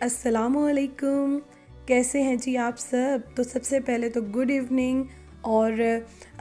अस्सलामुअलैकुम। कैसे हैं जी आप सब? तो सबसे पहले तो गुड इवनिंग। और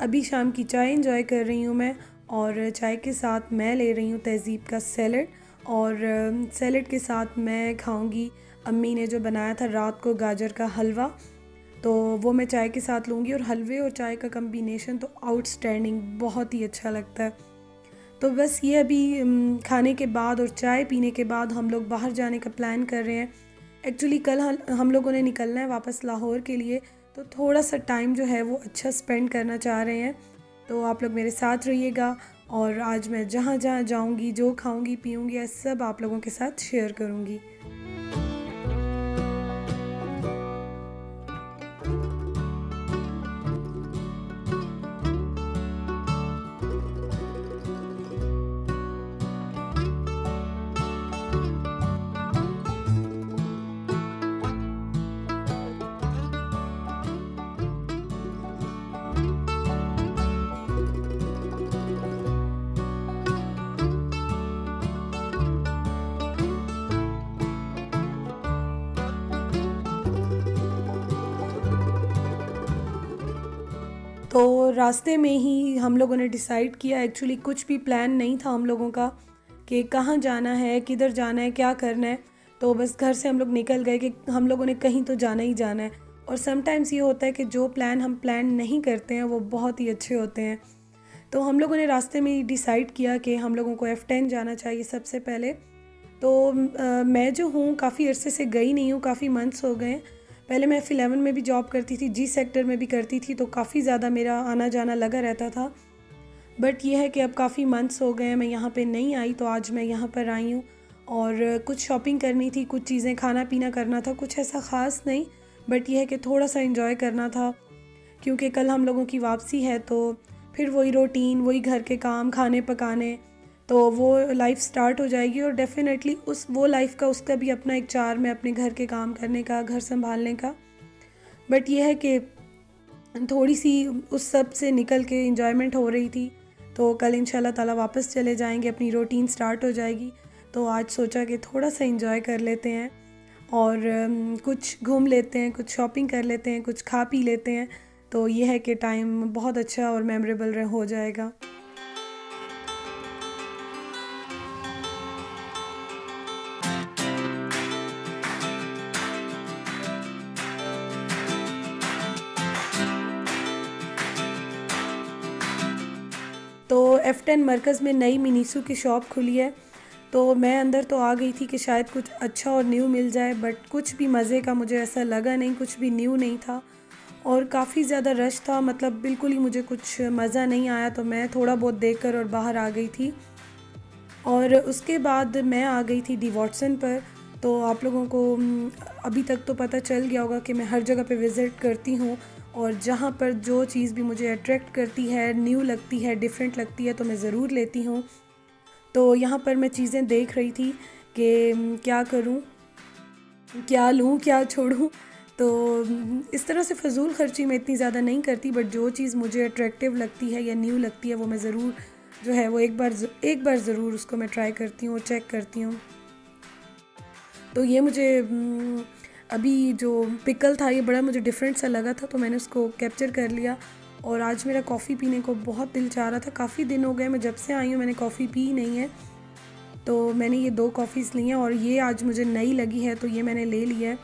अभी शाम की चाय इंजॉय कर रही हूँ मैं। और चाय के साथ मैं ले रही हूँ तहज़ीब का सैलड। और सैलड के साथ मैं खाऊंगी अम्मी ने जो बनाया था रात को गाजर का हलवा, तो वो मैं चाय के साथ लूँगी। और हलवे और चाय का कम्बिनेशन तो आउटस्टैंडिंग, बहुत ही अच्छा लगता है। तो बस ये अभी खाने के बाद और चाय पीने के बाद हम लोग बाहर जाने का प्लान कर रहे हैं। एक्चुअली कल हम लोगों ने निकलना है वापस लाहौर के लिए, तो थोड़ा सा टाइम जो है वो अच्छा स्पेंड करना चाह रहे हैं। तो आप लोग मेरे साथ रहिएगा और आज मैं जहाँ जहाँ जाऊँगी, जो खाऊँगी पीऊँगी, सब आप लोगों के साथ शेयर करूँगी। तो रास्ते में ही हम लोगों ने डिसाइड किया, एक्चुअली कुछ भी प्लान नहीं था हम लोगों का कि कहाँ जाना है, किधर जाना है, क्या करना है। तो बस घर से हम लोग निकल गए कि हम लोगों ने कहीं तो जाना ही जाना है। और समटाइम्स ये होता है कि जो प्लान हम प्लान नहीं करते हैं वो बहुत ही अच्छे होते हैं। तो हम लोगों ने रास्ते में ही डिसाइड किया कि हम लोगों को F10 जाना चाहिए सबसे पहले। तो मैं जो हूँ काफ़ी अरसे से गई नहीं हूँ, काफ़ी मंथ्स हो गए हैं। पहले मैं F11 में भी जॉब करती थी, जी सेक्टर में भी करती थी, तो काफ़ी ज़्यादा मेरा आना जाना लगा रहता था। बट ये है कि अब काफ़ी मंथ्स हो गए हैं मैं यहाँ पे नहीं आई, तो आज मैं यहाँ पर आई हूँ। और कुछ शॉपिंग करनी थी, कुछ चीज़ें खाना पीना करना था, कुछ ऐसा ख़ास नहीं। बट यह है कि थोड़ा सा एंजॉय करना था, क्योंकि कल हम लोगों की वापसी है। तो फिर वही रूटीन, वही घर के काम, खाने पकाने, तो वो लाइफ स्टार्ट हो जाएगी। और डेफ़िनेटली वो लाइफ का उसका भी अपना एक चार्म है, अपने घर के काम करने का, घर संभालने का। बट ये है कि थोड़ी सी उस सब से निकल के इंजॉयमेंट हो रही थी। तो कल इंशाल्लाह ताला वापस चले जाएंगे, अपनी रूटीन स्टार्ट हो जाएगी। तो आज सोचा कि थोड़ा सा इंजॉय कर लेते हैं और कुछ घूम लेते हैं, कुछ शॉपिंग कर लेते हैं, कुछ खा पी लेते हैं। तो ये है कि टाइम बहुत अच्छा और मेमोरेबल हो जाएगा। तो F10 मरकज़ में नई मिनीसू की शॉप खुली है। तो मैं अंदर तो आ गई थी कि शायद कुछ अच्छा और न्यू मिल जाए, बट कुछ भी मज़े का मुझे ऐसा लगा नहीं, कुछ भी न्यू नहीं था। और काफ़ी ज़्यादा रश था, मतलब बिल्कुल ही मुझे कुछ मज़ा नहीं आया। तो मैं थोड़ा बहुत देखकर और बाहर आ गई थी। और उसके बाद मैं आ गई थी डी वॉटसन पर। तो आप लोगों को अभी तक तो पता चल गया होगा कि मैं हर जगह पे विज़िट करती हूँ, और जहाँ पर जो चीज़ भी मुझे अट्रैक्ट करती है, न्यू लगती है, डिफरेंट लगती है, तो मैं ज़रूर लेती हूँ। तो यहाँ पर मैं चीज़ें देख रही थी कि क्या करूँ, क्या लूँ, क्या छोड़ूँ। तो इस तरह से फ़जूल खर्ची मैं इतनी ज़्यादा नहीं करती, बट जो चीज़ मुझे अट्रैक्टिव लगती है या न्यू लगती है वो मैं ज़रूर जो है वो एक बार ज़रूर उसको मैं ट्राई करती हूँ और चेक करती हूँ। तो ये मुझे अभी जो पिकल था ये बड़ा मुझे डिफरेंट सा लगा था, तो मैंने उसको कैप्चर कर लिया। और आज मेरा कॉफ़ी पीने को बहुत दिल चाह रहा था। काफ़ी दिन हो गए, मैं जब से आई हूँ मैंने कॉफ़ी पी नहीं है। तो मैंने ये 2 कॉफ़ीज़ ली हैं और ये आज मुझे नई लगी है, तो ये मैंने ले लिया है।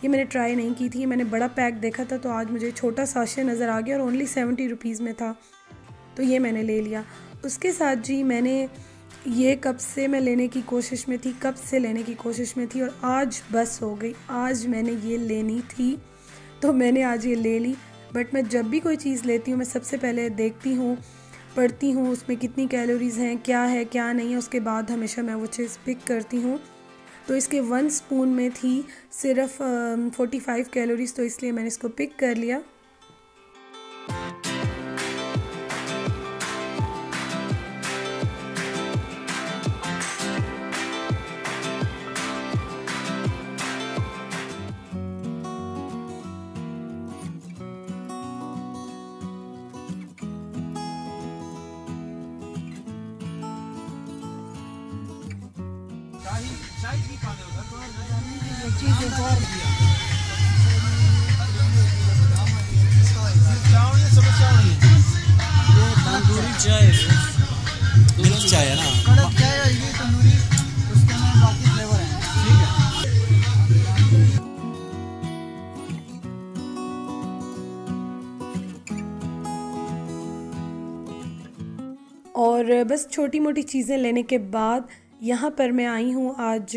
ये मैंने ट्राई नहीं की थी, मैंने बड़ा पैक देखा था, तो आज मुझे छोटा साशे नज़र आ गया और ओनली 70 रुपीज़ में था, तो ये मैंने ले लिया। उसके साथ जी मैंने ये कब से मैं लेने की कोशिश में थी, कब से लेने की कोशिश में थी, और आज बस हो गई, आज मैंने ये लेनी थी, तो मैंने आज ये ले ली। बट मैं जब भी कोई चीज़ लेती हूँ मैं सबसे पहले देखती हूँ, पढ़ती हूँ उसमें कितनी कैलोरीज़ हैं, क्या क्या नहीं है, उसके बाद हमेशा मैं वो चीज़ पिक करती हूँ। तो इसके 1 स्पून में थी सिर्फ 45 कैलोरीज़, तो इसलिए मैंने इसको पिक कर लिया। तंदूरी चाय, मिल्क चाय है ना, कड़क चाय और ये तंदूरी, उसके में बाकी फ्लेवर हैं। ठीक है। और बस छोटी मोटी चीज़ें लेने के बाद यहाँ पर मैं आई हूँ आज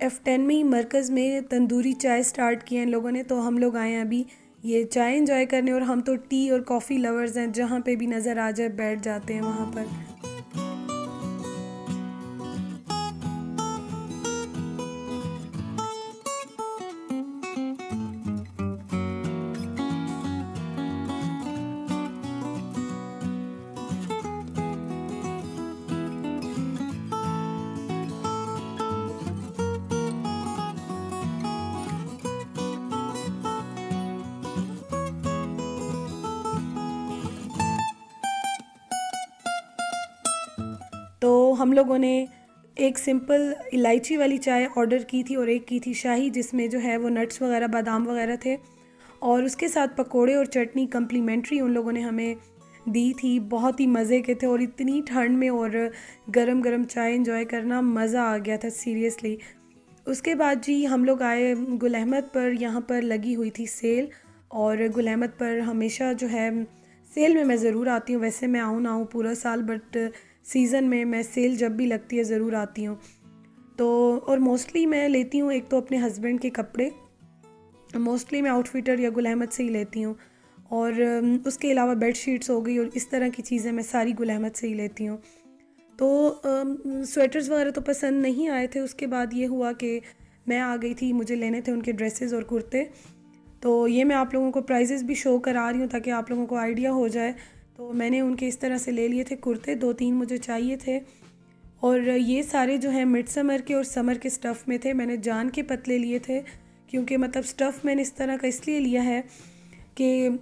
F10 में ही मरकज़ में तंदूरी चाय स्टार्ट किए हैं इन लोगों ने। तो हम लोग आए हैं अभी ये चाय एंजॉय करने, और हम तो टी और कॉफ़ी लवर्स हैं, जहाँ पे भी नज़र आ जाए बैठ जाते हैं वहाँ पर। तो हम लोगों ने एक सिंपल इलायची वाली चाय ऑर्डर की थी और एक की थी शाही, जिसमें जो है वो नट्स वगैरह बादाम वगैरह थे, और उसके साथ पकोड़े और चटनी कम्प्लीमेंट्री उन लोगों ने हमें दी थी। बहुत ही मज़े के थे, और इतनी ठंड में और गरम गरम चाय एंजॉय करना मज़ा आ गया था सीरियसली। उसके बाद जी हम लोग आए गुल अहमद पर। यहाँ पर लगी हुई थी सेल, और गुल अहमद पर हमेशा जो है सेल में मैं ज़रूर आती हूँ। वैसे मैं आऊँ ना आऊँ पूरा साल, बट सीज़न में मैं सेल जब भी लगती है ज़रूर आती हूँ। तो और मोस्टली मैं लेती हूँ एक तो अपने हस्बैंड के कपड़े, मोस्टली मैं आउटफिटर या गुल अहमद से ही लेती हूँ, और उसके अलावा बेड शीट्स हो गई और इस तरह की चीज़ें मैं सारी गुल अहमद से ही लेती हूँ। तो स्वेटर्स वगैरह तो पसंद नहीं आए थे। उसके बाद ये हुआ कि मैं आ गई थी, मुझे लेने थे उनके ड्रेसेस और कुर्ते। तो ये मैं आप लोगों को प्राइजेस भी शो करा रही हूँ ताकि आप लोगों को आइडिया हो जाए। तो मैंने उनके इस तरह से ले लिए थे कुर्ते, 2-3 मुझे चाहिए थे, और ये सारे जो है मिड समर के और समर के स्टफ़ में थे। मैंने जान के पतले लिए थे, क्योंकि मतलब स्टफ़ मैंने इस तरह का इसलिए लिया है कि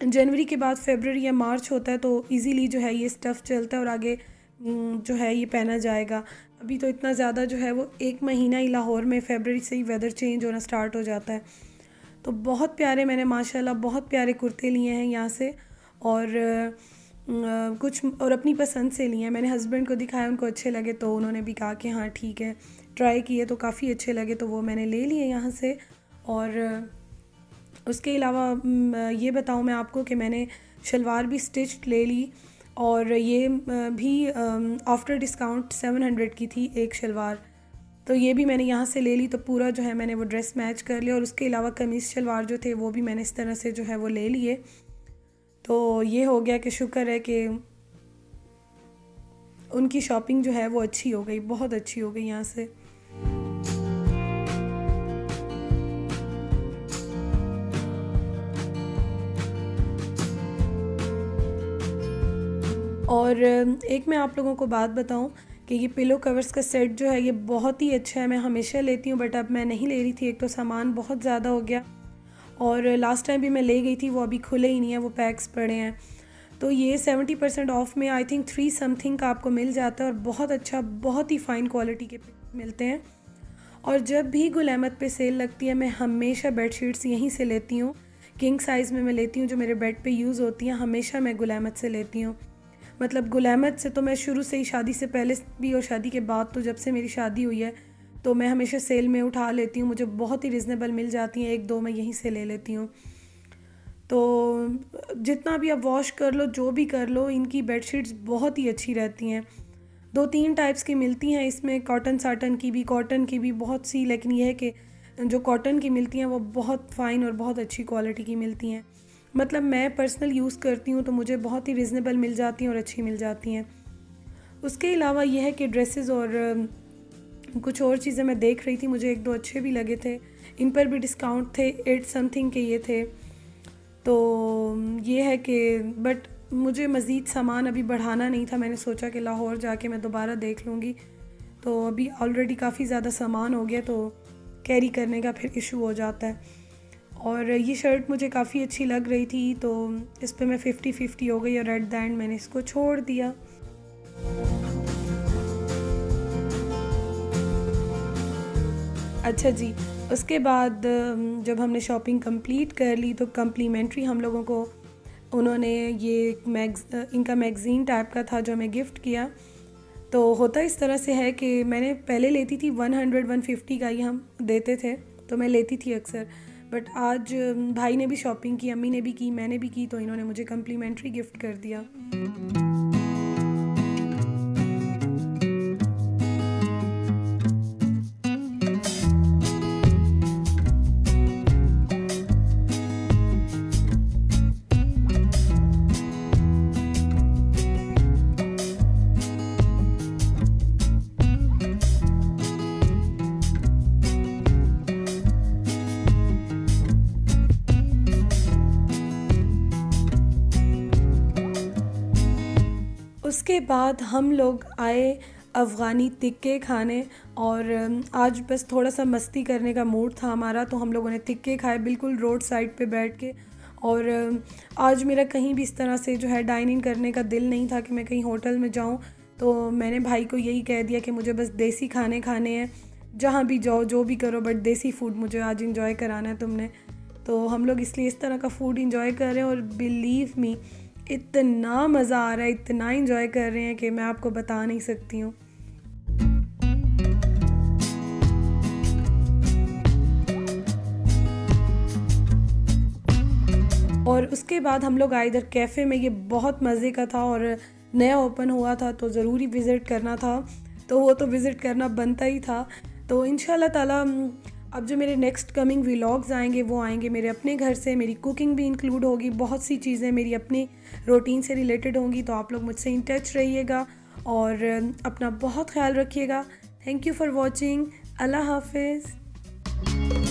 जनवरी के बाद फरवरी या मार्च होता है तो इजीली जो है ये स्टफ़ चलता है और आगे जो है ये पहना जाएगा। अभी तो इतना ज़्यादा जो है वो 1 महीना ही लाहौर में फरवरी से ही वेदर चेंज होना स्टार्ट हो जाता है। तो बहुत प्यारे मैंने माशाल्लाह बहुत प्यारे कुर्ते लिए हैं यहाँ से, और कुछ और अपनी पसंद से लिए हैं। मैंने हस्बैंड को दिखाया, उनको अच्छे लगे तो उन्होंने भी कहा कि हाँ ठीक है, ट्राई किए तो काफ़ी अच्छे लगे, तो वो मैंने ले लिए यहाँ से। और उसके अलावा ये बताऊँ मैं आपको कि मैंने शलवार भी स्टिच्ड ले ली, और ये भी आफ्टर डिस्काउंट 700 की थी एक शलवार, तो ये भी मैंने यहाँ से ले ली। तो पूरा जो है मैंने वो ड्रेस मैच कर लिया, और उसके अलावा कमीज़ शलवार जो थे वो भी मैंने इस तरह से जो है वो ले लिए। तो ये हो गया कि शुक्र है कि उनकी शॉपिंग जो है वो अच्छी हो गई, बहुत अच्छी हो गई यहाँ से। और एक मैं आप लोगों को बात बताऊं कि ये पिलो कवर्स का सेट जो है ये बहुत ही अच्छा है। मैं हमेशा लेती हूँ, बट अब मैं नहीं ले रही थी, एक तो सामान बहुत ज़्यादा हो गया, और लास्ट टाइम भी मैं ले गई थी, वो अभी खुले ही नहीं है, वो पैक्स पड़े हैं। तो ये 70% ऑफ में आई थिंक 3 समथिंग का आपको मिल जाता है, और बहुत अच्छा, बहुत ही फ़ाइन क्वालिटी के मिलते हैं। और जब भी गुल अहमद पे सेल लगती है मैं हमेशा बेडशीट्स यहीं से लेती हूँ। किंग साइज़ में मैं लेती हूँ, जो मेरे बेड पे यूज़ होती हैं, हमेशा मैं गुल अहमद से लेती हूँ। मतलब गुल अहमद से तो मैं शुरू से ही, शादी से पहले भी और शादी के बाद, तो जब से मेरी शादी हुई है तो मैं हमेशा सेल में उठा लेती हूँ, मुझे बहुत ही रिजनेबल मिल जाती हैं, 1-2 मैं यहीं से ले लेती हूँ। तो जितना भी आप वॉश कर लो, जो भी कर लो, इनकी बेडशीट्स बहुत ही अच्छी रहती हैं। 2-3 टाइप्स की मिलती हैं इसमें, कॉटन साटन की भी, कॉटन की भी बहुत सी, लेकिन यह है कि जो कॉटन की मिलती हैं वो बहुत फ़ाइन और बहुत अच्छी क्वालिटी की मिलती हैं। मतलब मैं पर्सनल यूज़ करती हूँ तो मुझे बहुत ही रिजनेबल मिल जाती हैं और अच्छी मिल जाती हैं। उसके अलावा यह है कि ड्रेसेस और कुछ और चीज़ें मैं देख रही थी, मुझे 1-2 अच्छे भी लगे थे, इन पर भी डिस्काउंट थे, 8 समथिंग के ये थे। तो ये है कि बट मुझे मज़ीद सामान अभी बढ़ाना नहीं था, मैंने सोचा कि लाहौर जाके मैं दोबारा देख लूँगी। तो अभी ऑलरेडी काफ़ी ज़्यादा सामान हो गया, तो कैरी करने का फिर इशू हो जाता है। और ये शर्ट मुझे काफ़ी अच्छी लग रही थी, तो इस पे मैं 50-50 हो गई, और एट द एंड मैंने इसको छोड़ दिया। अच्छा जी, उसके बाद जब हमने शॉपिंग कंप्लीट कर ली तो कम्प्लीमेंट्री हम लोगों को उन्होंने ये इनका मैगज़ीन टाइप का था जो हमें गिफ्ट किया। तो होता इस तरह से है कि मैंने पहले लेती थी 100-150 का ही हम देते थे, तो मैं लेती थी अक्सर। बट आज भाई ने भी शॉपिंग की, अम्मी ने भी की, मैंने भी की, तो इन्होंने मुझे कम्प्लीमेंट्री गिफ्ट कर दिया। उसके बाद हम लोग आए अफ़गानी तिक्के खाने, और आज बस थोड़ा सा मस्ती करने का मूड था हमारा, तो हम लोगों ने तिक्के खाए बिल्कुल रोड साइड पे बैठ के। और आज मेरा कहीं भी इस तरह से जो है डाइन इन करने का दिल नहीं था कि मैं कहीं होटल में जाऊं, तो मैंने भाई को यही कह दिया कि मुझे बस देसी खाने खाने हैं, जहाँ भी जाओ जो भी करो, बट देसी फूड मुझे आज इंजॉय कराना है तुमने। तो हम लोग इसलिए इस तरह का फ़ूड इंजॉय कर रहे हैं, और बिलीव मी इतना मज़ा आ रहा है, इतना इंजॉय कर रहे हैं कि मैं आपको बता नहीं सकती हूँ। और उसके बाद हम लोग आए इधर कैफ़े में, ये बहुत मज़े का था और नया ओपन हुआ था तो ज़रूरी विज़िट करना था, तो वो तो विज़िट करना बनता ही था। तो इंशाल्लाह ताला अब जो मेरे नेक्स्ट कमिंग व्लॉग्स आएंगे वो आएंगे मेरे अपने घर से, मेरी कुकिंग भी इंक्लूड होगी, बहुत सी चीज़ें मेरी अपनी रूटीन से रिलेटेड होंगी। तो आप लोग मुझसे इन टच रहिएगा और अपना बहुत ख्याल रखिएगा। Thank you for watching. अल्लाह हाफिज़।